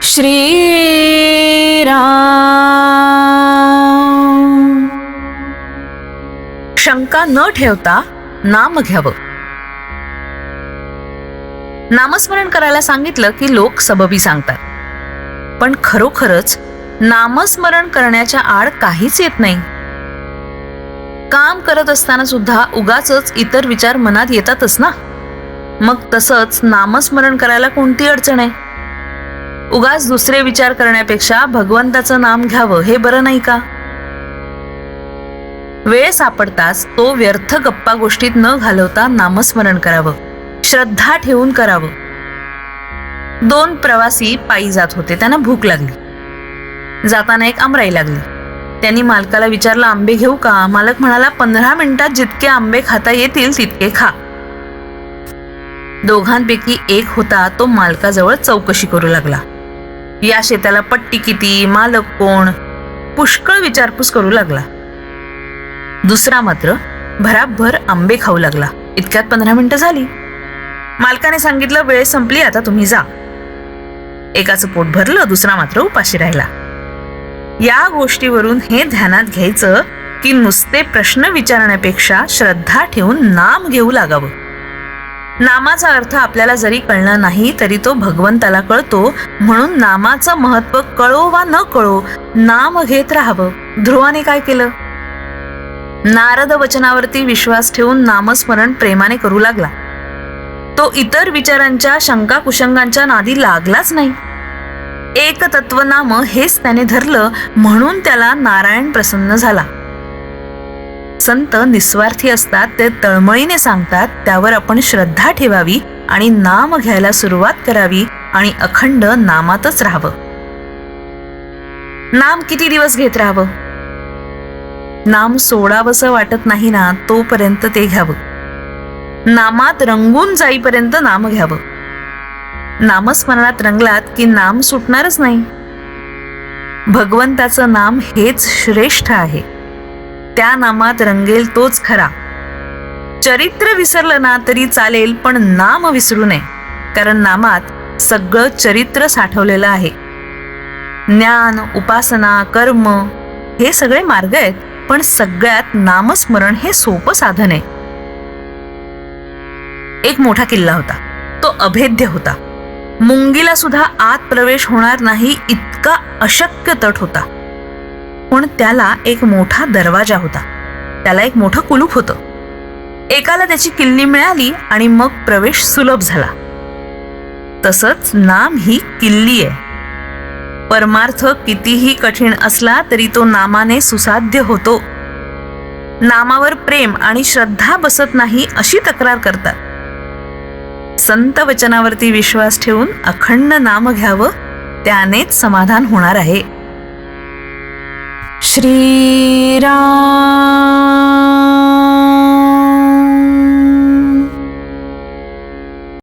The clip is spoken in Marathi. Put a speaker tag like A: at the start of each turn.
A: श्रीराम. शंका न ठेवता नाम घ्यावं. नामस्मरण करायला सांगितलं की लोक सबबी सांगतात, पण खरोखरच नामस्मरण करण्याच्या आड काहीच येत नाही. काम करत असताना सुद्धा उगाचच इतर विचार मनात येतातच ना. मग तसंच नामस्मरण करायला कोणती अडचण आहे? उगाच दुसरे विचार करण्यापेक्षा भगवंताचं नाम घ्यावं हे बरं नाही का? वेळ सापडताच तो व्यर्थ गप्पा गोष्टीत न घालवता नामस्मरण करावं, श्रद्धा ठेवून करावं. 2 प्रवासी पायी जात होते. त्यांना भूक लागली. जाताना एक आमराई लागली. त्यांनी मालकाला विचारलं, आंबे घेऊ का? मालक म्हणाला, 15 मिनिटात जितके आंबे खाता येतील तितके खा. दोघांपैकी एक होता तो मालकाजवळ चौकशी करू लागला. या शेताला पट्टी किती, मालक कोण, पुष्कळ विचारपूस करू लागला. दुसरा मात्र भराभर आंबे खाऊ लागला. इतक्यात 15 मिनिटं झाली. मालकाने सांगितलं, वेळ संपली, आता तुम्ही जा. एकाचं पोट भरलं, दुसरा मात्र उपाशी राहिला. या गोष्टीवरून हे ध्यानात घ्यायचं की नुसते प्रश्न विचारण्यापेक्षा श्रद्धा ठेवून नाम घेऊ लागावं. नामाचा अर्थ आपल्याला जरी कळला नाही तरी तो भगवंताला कळतो, म्हणून नामाचं महत्व कळो वा न कळो नाम घेत राहावं. ध्रुवाने काय केलं? नारद वचनावरती विश्वास ठेवून नामस्मरण प्रेमाने करू लागला. तो इतर विचारांच्या शंका कुशंकांच्या नादी लागलाच नाही. एक तत्वनाम हेच त्याने धरलं, म्हणून त्याला नारायण प्रसन्न झाला. संत निस्वार्थी असतात, ते तळमळीने सांगतात, त्यावर आपण श्रद्धा ठेवावी आणि नाम घ्यायला सुरुवात करावी आणि अखंड नामातच राहावं. नाम किती दिवस घेत राहावं? नाम सोडावंसं वाटत नाही ना तोपर्यंत ते घ्यावं. नामात रंगून जाईपर्यंत नाम घ्यावं. नामस्मरणात रंगलात की नाम सुटणारच नाही. भगवंताचं नाम हेच श्रेष्ठ आहे. त्या नामात रंगेल तोच खरा. चरित्र विसरलं ना तरी चालेल, पण नाम विसरू नये, कारण नामात सगळं चरित्र साठवलेलं आहे. ज्ञान, उपासना, कर्म हे सगळे मार्ग आहेत, पण सगळ्यात नामस्मरण हे सोपं साधन आहे. एक मोठा किल्ला होता. तो अभेद्य होता. मुंगीला सुद्धा आत प्रवेश होणार नाही इतका अशक्य तट होता. पण त्याला एक मोठा दरवाजा होता. त्याला एक मोठं कुलूप होतं. एकाला त्याची किल्ली मिळाली आणि मग प्रवेश सुलभ झाला. तसंच नाम ही किल्ली आहे. परमार्थ कितीही कठीण असला तरी तो नामाने सुसाध्य होतो. नामावर प्रेम आणि श्रद्धा बसत नाही अशी तक्रार करतात. संत वचनावरती विश्वास ठेवून अखंड नाम घ्यावं, त्यानेच समाधान होणार आहे. श्रीराम.